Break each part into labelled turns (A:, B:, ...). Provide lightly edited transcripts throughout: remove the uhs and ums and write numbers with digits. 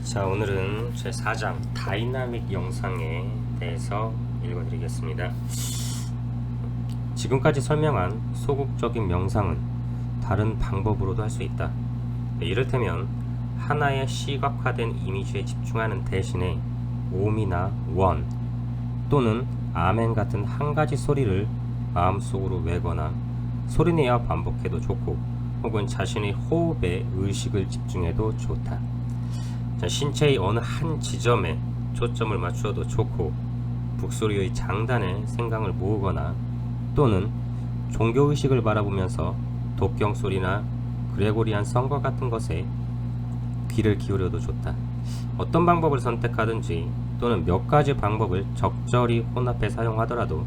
A: 자, 오늘은 제 4장 다이나믹 영상에 대해서 읽어드리겠습니다. 지금까지 설명한 소극적인 명상은 다른 방법으로도 할 수 있다. 이를테면 하나의 시각화된 이미지에 집중하는 대신에 옴이나 원 또는 아멘 같은 한 가지 소리를 마음속으로 외거나 소리내어 반복해도 좋고, 혹은 자신의 호흡에 의식을 집중해도 좋다. 자, 신체의 어느 한 지점에 초점을 맞추어도 좋고, 북소리의 장단에 생각을 모으거나 또는 종교의식을 바라보면서 독경소리나 그레고리안 성과 같은 것에 귀를 기울여도 좋다. 어떤 방법을 선택하든지 또는 몇 가지 방법을 적절히 혼합해 사용하더라도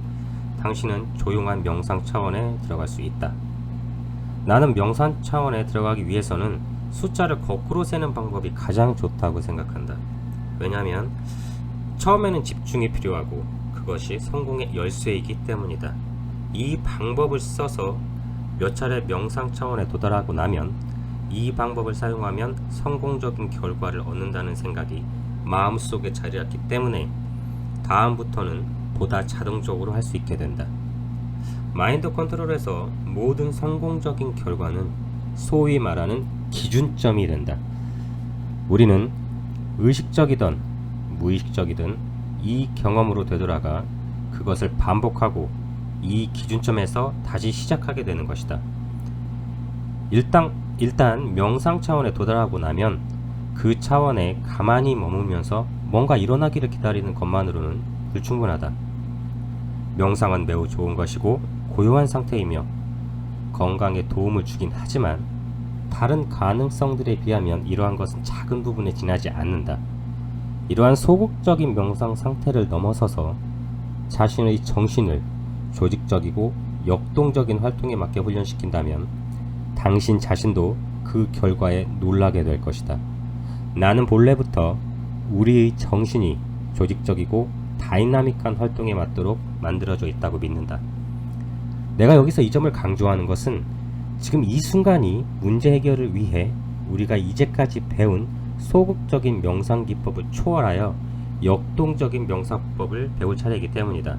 A: 당신은 조용한 명상 차원에 들어갈 수 있다. 나는 명상 차원에 들어가기 위해서는 숫자를 거꾸로 세는 방법이 가장 좋다고 생각한다. 왜냐하면 처음에는 집중이 필요하고 그것이 성공의 열쇠이기 때문이다. 이 방법을 써서 몇 차례 명상 차원에 도달하고 나면 이 방법을 사용하면 성공적인 결과를 얻는다는 생각이 마음속에 자리 잡기 때문에 다음부터는 보다 자동적으로 할 수 있게 된다. 마인드 컨트롤에서 모든 성공적인 결과는 소위 말하는 기준점이 된다. 우리는 의식적이든 무의식적이든 이 경험으로 되돌아가 그것을 반복하고 이 기준점에서 다시 시작하게 되는 것이다. 일단 명상 차원에 도달하고 나면 그 차원에 가만히 머물면서 뭔가 일어나기를 기다리는 것만으로는 불충분하다. 명상은 매우 좋은 것이고 고요한 상태이며 건강에 도움을 주긴 하지만 다른 가능성들에 비하면 이러한 것은 작은 부분에 지나지 않는다. 이러한 소극적인 명상 상태를 넘어서서 자신의 정신을 조직적이고 역동적인 활동에 맞게 훈련시킨다면 당신 자신도 그 결과에 놀라게 될 것이다. 나는 본래부터 우리의 정신이 조직적이고 다이나믹한 활동에 맞도록 만들어져 있다고 믿는다. 내가 여기서 이 점을 강조하는 것은 지금 이 순간이 문제 해결을 위해 우리가 이제까지 배운 소극적인 명상 기법을 초월하여 역동적인 명상법을 배울 차례이기 때문이다.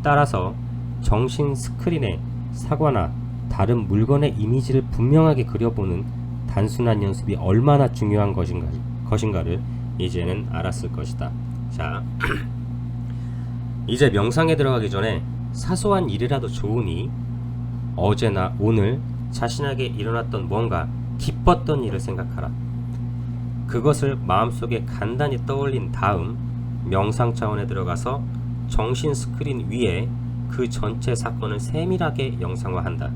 A: 따라서 정신 스크린에 사과나 다른 물건의 이미지를 분명하게 그려보는 단순한 연습이 얼마나 중요한 것인가를 이제는 알았을 것이다. 자, 이제 명상에 들어가기 전에 사소한 일이라도 좋으니 어제나 오늘 자신에게 일어났던 뭔가 기뻤던 일을 생각하라. 그것을 마음속에 간단히 떠올린 다음 명상 차원에 들어가서 정신 스크린 위에 그 전체 사건을 세밀하게 영상화한다.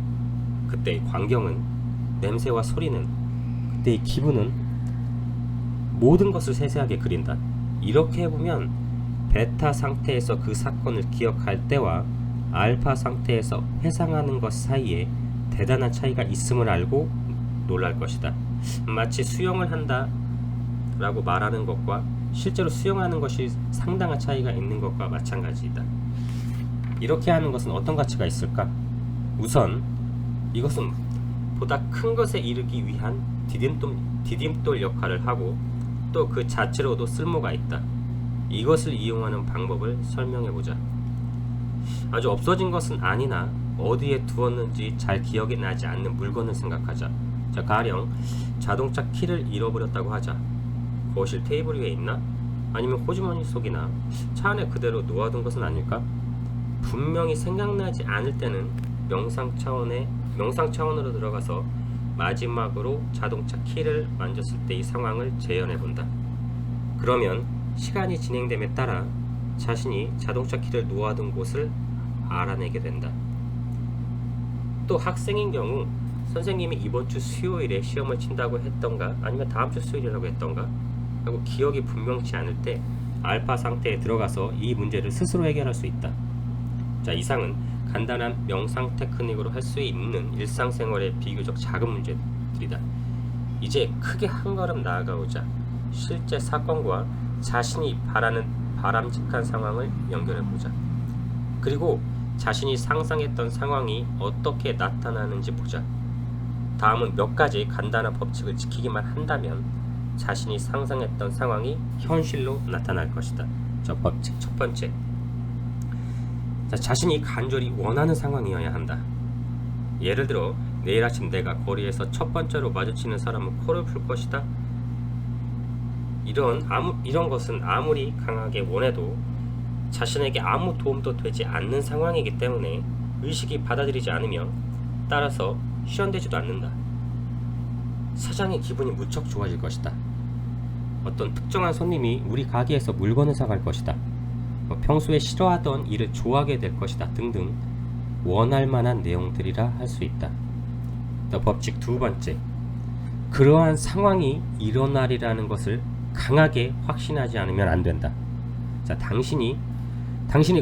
A: 그때의 광경은, 냄새와 소리는, 그때의 기분은 모든 것을 세세하게 그린다. 이렇게 해보면 베타 상태에서 그 사건을 기억할 때와 알파 상태에서 회상하는 것 사이에 대단한 차이가 있음을 알고 놀랄 것이다. 마치 수영을 한다 라고 말하는 것과 실제로 수영하는 것이 상당한 차이가 있는 것과 마찬가지이다. 이렇게 하는 것은 어떤 가치가 있을까? 우선 이것은 보다 큰 것에 이르기 위한 디딤돌 역할을 하고 또 그 자체로도 쓸모가 있다. 이것을 이용하는 방법을 설명해보자. 아주 없어진 것은 아니나 어디에 두었는지 잘 기억이 나지 않는 물건을 생각하자. 자, 가령 자동차 키를 잃어버렸다고 하자. 거실 테이블 위에 있나? 아니면 호주머니 속이나 차 안에 그대로 놓아둔 것은 아닐까? 분명히 생각나지 않을 때는 명상 차원으로 들어가서 마지막으로 자동차 키를 만졌을 때의 상황을 재현해본다. 그러면 시간이 진행됨에 따라 자신이 자동차 키를 놓아둔 곳을 알아내게 된다. 또 학생인 경우 선생님이 이번 주 수요일에 시험을 친다고 했던가 아니면 다음 주 수요일이라고 했던가 하고 기억이 분명치 않을 때 알파 상태에 들어가서 이 문제를 스스로 해결할 수 있다. 자, 이상은 간단한 명상 테크닉으로 할 수 있는 일상생활의 비교적 작은 문제들이다. 이제 크게 한 걸음 나아가보자. 실제 사건과 자신이 바라는 바람직한 상황을 연결해보자. 그리고 자신이 상상했던 상황이 어떻게 나타나는지 보자. 다음은 몇 가지 간단한 법칙을 지키기만 한다면 자신이 상상했던 상황이 현실로 나타날 것이다. 저 법칙 첫 번째. 자, 자신이 간절히 원하는 상황이어야 한다. 예를 들어 내일 아침 내가 거리에서 첫 번째로 마주치는 사람은 코를 풀 것이다. 이런 것은 아무리 강하게 원해도 자신에게 아무 도움도 되지 않는 상황이기 때문에 의식이 받아들이지 않으며 따라서 실현되지도 않는다. 사장의 기분이 무척 좋아질 것이다. 어떤 특정한 손님이 우리 가게에서 물건을 사갈 것이다. 평소에 싫어하던 일을 좋아하게 될 것이다 등등 원할 만한 내용들이라 할 수 있다. 또 법칙 두 번째. 그러한 상황이 일어나리라는 것을 강하게 확신하지 않으면 안 된다. 자, 당신의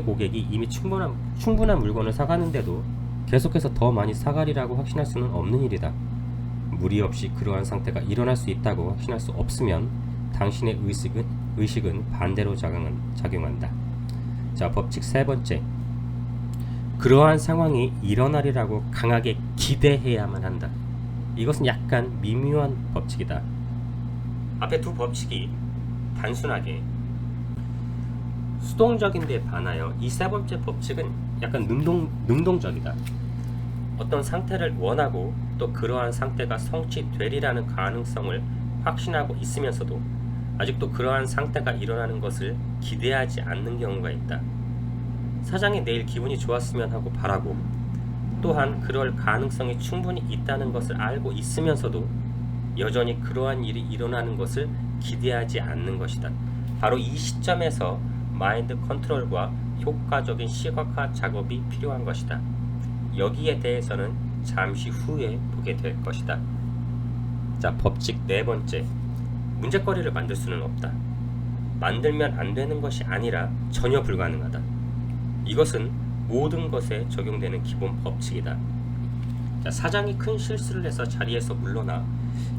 A: 고객이 이미 충분한 물건을 사가는데도 계속해서 더 많이 사가리라고 확신할 수는 없는 일이다. 무리 없이 그러한 상태가 일어날 수 있다고 확신할 수 없으면 당신의 의식은 반대로 작용한다. 자, 법칙 세 번째. 그러한 상황이 일어나리라고 강하게 기대해야만 한다. 이것은 약간 미묘한 법칙이다. 앞에 두 법칙이 단순하게 수동적인 데 반하여 이 세 번째 법칙은 약간 능동적이다. 어떤 상태를 원하고 또 그러한 상태가 성취되리라는 가능성을 확신하고 있으면서도 아직도 그러한 상태가 일어나는 것을 기대하지 않는 경우가 있다. 사장이 내일 기분이 좋았으면 하고 바라고 또한 그럴 가능성이 충분히 있다는 것을 알고 있으면서도 여전히 그러한 일이 일어나는 것을 기대하지 않는 것이다. 바로 이 시점에서 마인드 컨트롤과 효과적인 시각화 작업이 필요한 것이다. 여기에 대해서는 잠시 후에 보게 될 것이다. 자, 법칙 네 번째. 문제거리를 만들 수는 없다. 만들면 안 되는 것이 아니라 전혀 불가능하다. 이것은 모든 것에 적용되는 기본 법칙이다. 자, 사장이 큰 실수를 해서 자리에서 물러나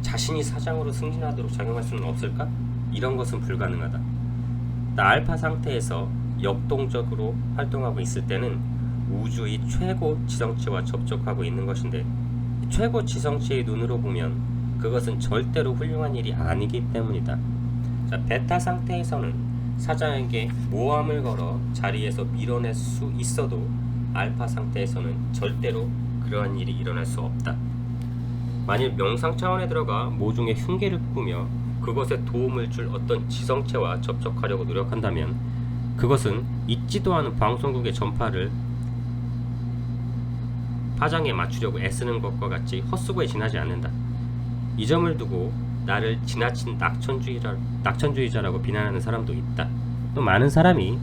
A: 자신이 사장으로 승진하도록 작용할 수는 없을까? 이런 것은 불가능하다. 알파 상태에서 역동적으로 활동하고 있을 때는 우주의 최고 지성체와 접촉하고 있는 것인데 최고 지성체의 눈으로 보면 그것은 절대로 훌륭한 일이 아니기 때문이다. 자, 베타 상태에서는 사장에게 모함을 걸어 자리에서 밀어낼 수 있어도 알파 상태에서는 절대로 그러한 일이 일어날 수 없다. 만일 명상 차원에 들어가 모종의 흉계를 꾸며 그것에 도움을 줄 어떤 지성체와 접촉하려고 노력한다면 그것은 있지도 않은 방송국의 전파를 파장에 맞추려고 애쓰는 것과 같이 헛수고에 지나지 않는다. 이 점을 두고 나를 지나친 낙천주의자라고 비난하는 사람도 있다. 또 많은 사람이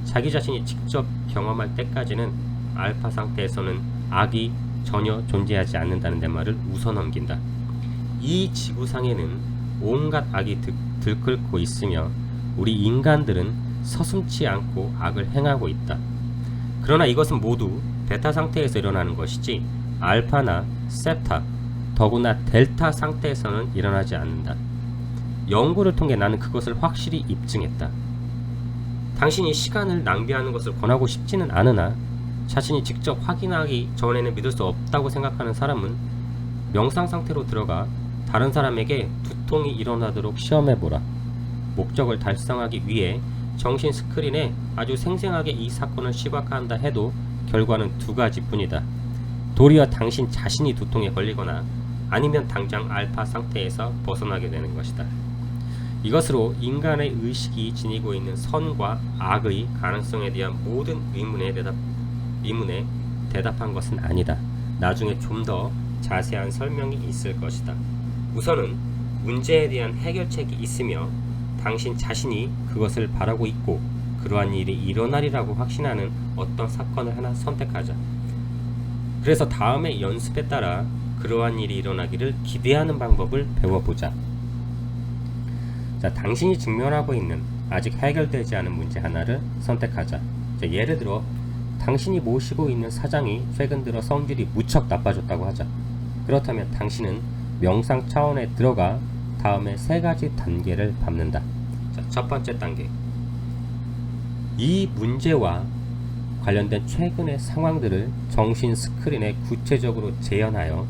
A: 자기 자신이 직접 경험할 때까지는 알파 상태에서는 악이 전혀 존재하지 않는다는 내 말을 웃어넘긴다. 이 지구상에는 온갖 악이 들끓고 있으며 우리 인간들은 서슴지 않고 악을 행하고 있다. 그러나 이것은 모두 베타 상태에서 일어나는 것이지 알파나 세타, 더구나 델타 상태에서는 일어나지 않는다. 연구를 통해 나는 그것을 확실히 입증했다. 당신이 시간을 낭비하는 것을 권하고 싶지는 않으나 자신이 직접 확인하기 전에는 믿을 수 없다고 생각하는 사람은 명상 상태로 들어가 다른 사람에게 두통이 일어나도록 시험해보라. 목적을 달성하기 위해 정신 스크린에 아주 생생하게 이 사건을 시각화한다 해도 결과는 두 가지뿐이다. 도리어 당신 자신이 두통에 걸리거나 아니면 당장 알파 상태에서 벗어나게 되는 것이다. 이것으로 인간의 의식이 지니고 있는 선과 악의 가능성에 대한 모든 의문에 대답한 것은 아니다. 나중에 좀 더 자세한 설명이 있을 것이다. 우선은 문제에 대한 해결책이 있으며 당신 자신이 그것을 바라고 있고 그러한 일이 일어나리라고 확신하는 어떤 사건을 하나 선택하자. 그래서 다음의 연습에 따라 그러한 일이 일어나기를 기대하는 방법을 배워보자. 자, 당신이 직면하고 있는 아직 해결되지 않은 문제 하나를 선택하자. 자, 예를 들어 당신이 모시고 있는 사장이 최근 들어 성질이 무척 나빠졌다고 하자. 그렇다면 당신은 명상 차원에 들어가 다음에 세 가지 단계를 밟는다. 자, 첫 번째 단계. 이 문제와 관련된 최근의 상황들을 정신 스크린에 구체적으로 재현하여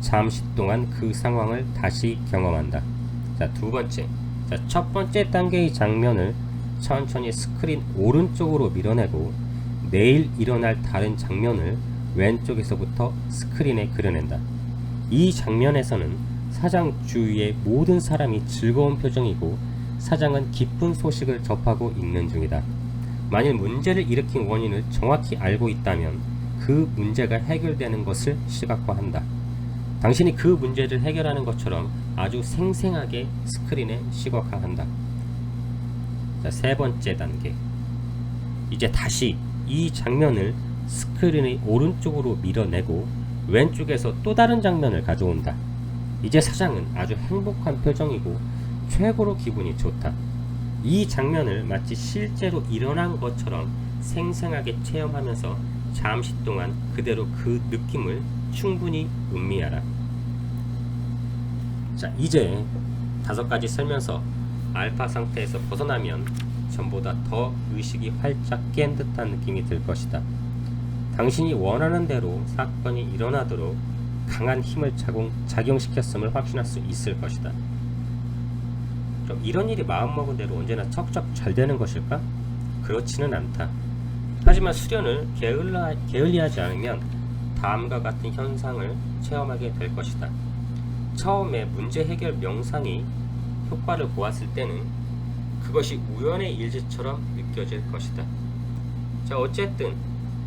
A: 잠시 동안 그 상황을 다시 경험한다. 자, 두 번째. 자, 첫 번째 단계의 장면을 천천히 스크린 오른쪽으로 밀어내고 내일 일어날 다른 장면을 왼쪽에서부터 스크린에 그려낸다. 이 장면에서는 사장 주위의 모든 사람이 즐거운 표정이고 사장은 기쁜 소식을 접하고 있는 중이다. 만일 문제를 일으킨 원인을 정확히 알고 있다면 그 문제가 해결되는 것을 시각화한다. 당신이 그 문제를 해결하는 것처럼 아주 생생하게 스크린에 시각화한다. 자, 세 번째 단계. 이제 다시 이 장면을 스크린의 오른쪽으로 밀어내고 왼쪽에서 또 다른 장면을 가져온다. 이제 사장은 아주 행복한 표정이고 최고로 기분이 좋다. 이 장면을 마치 실제로 일어난 것처럼 생생하게 체험하면서 잠시 동안 그대로 그 느낌을 충분히 음미하라. 자, 이제 5가지 설명서 알파 상태에서 벗어나면 전보다 더 의식이 활짝 깬 듯한 느낌이 들 것이다. 당신이 원하는 대로 사건이 일어나도록 강한 힘을 작용시켰음을 확신할 수 있을 것이다. 그럼 이런 일이 마음먹은 대로 언제나 척척 잘 되는 것일까? 그렇지는 않다. 하지만 수련을 게을리하지 않으면 다음과 같은 현상을 체험하게 될 것이다. 처음에 문제 해결 명상이 효과를 보았을 때는 그것이 우연의 일지처럼 느껴질 것이다. 자, 어쨌든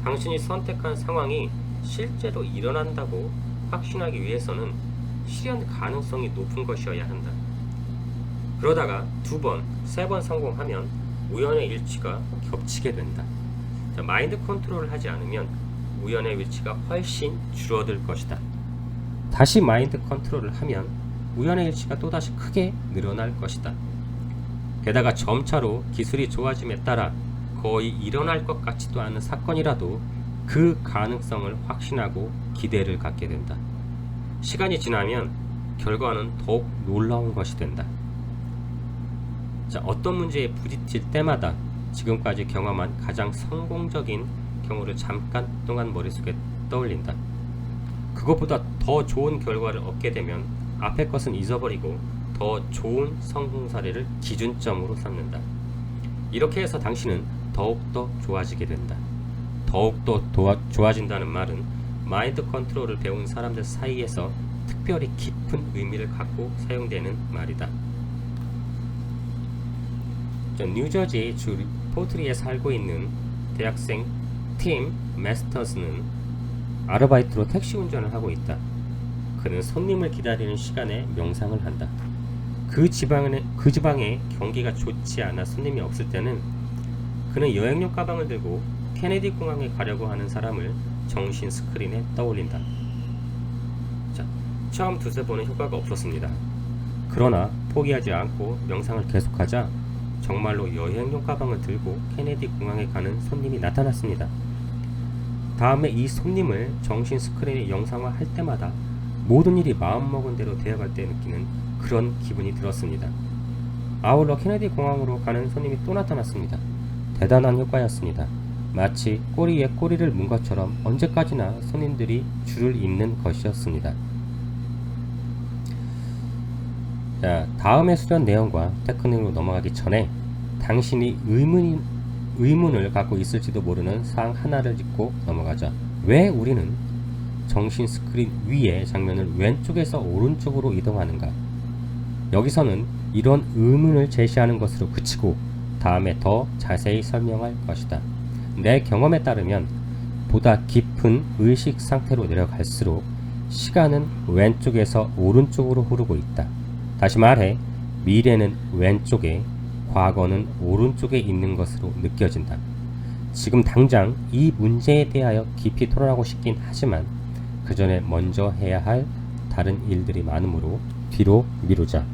A: 당신이 선택한 상황이 실제로 일어난다고 확신하기 위해서는 실현 가능성이 높은 것이어야 한다. 그러다가 2번, 3번 성공하면 우연의 일치가 겹치게 된다. 자, 마인드 컨트롤을 하지 않으면 우연의 일치가 훨씬 줄어들 것이다. 다시 마인드 컨트롤을 하면 우연의 일치가 또다시 크게 늘어날 것이다. 게다가 점차로 기술이 좋아짐에 따라 거의 일어날 것 같지도 않은 사건이라도 그 가능성을 확신하고 기대를 갖게 된다. 시간이 지나면 결과는 더욱 놀라운 것이 된다. 자, 어떤 문제에 부딪힐 때마다 지금까지 경험한 가장 성공적인 경우를 잠깐 동안 머릿속에 떠올린다. 그것보다 더 좋은 결과를 얻게 되면 앞의 것은 잊어버리고 더 좋은 성공 사례를 기준점으로 삼는다. 이렇게 해서 당신은 더욱더 좋아지게 된다. 더욱더 좋아진다는 말은 마인드 컨트롤을 배운 사람들 사이에서 특별히 깊은 의미를 갖고 사용되는 말이다. 뉴저지 주 포트리에 살고 있는 대학생 팀 메스터스는 아르바이트로 택시 운전을 하고 있다. 그는 손님을 기다리는 시간에 명상을 한다. 그 지방에 경기가 좋지 않아 손님이 없을 때는 그는 여행용 가방을 들고 케네디 공항에 가려고 하는 사람을 정신 스크린에 떠올린다. 자, 처음 2-3번은 효과가 없었습니다. 그러나 포기하지 않고 명상을 계속하자 정말로 여행용 가방을 들고 케네디 공항에 가는 손님이 나타났습니다. 다음에 이 손님을 정신 스크린에 영상화할 때마다 모든 일이 마음먹은 대로 되어갈 때 느끼는 그런 기분이 들었습니다. 아울러 케네디 공항으로 가는 손님이 또 나타났습니다. 대단한 효과였습니다. 마치 꼬리에 꼬리를 문 것처럼 언제까지나 손님들이 줄을 잇는 것이었습니다. 자, 다음의 수련 내용과 테크닉으로 넘어가기 전에 당신이 의문을 갖고 있을지도 모르는 사항 하나를 짚고 넘어가자. 왜 우리는 정신 스크린 위의 장면을 왼쪽에서 오른쪽으로 이동하는가? 여기서는 이런 의문을 제시하는 것으로 그치고 다음에 더 자세히 설명할 것이다. 내 경험에 따르면 보다 깊은 의식 상태로 내려갈수록 시간은 왼쪽에서 오른쪽으로 흐르고 있다. 다시 말해 미래는 왼쪽에, 과거는 오른쪽에 있는 것으로 느껴진다. 지금 당장 이 문제에 대하여 깊이 토론하고 싶긴 하지만 그 전에 먼저 해야 할 다른 일들이 많으므로 뒤로 미루자.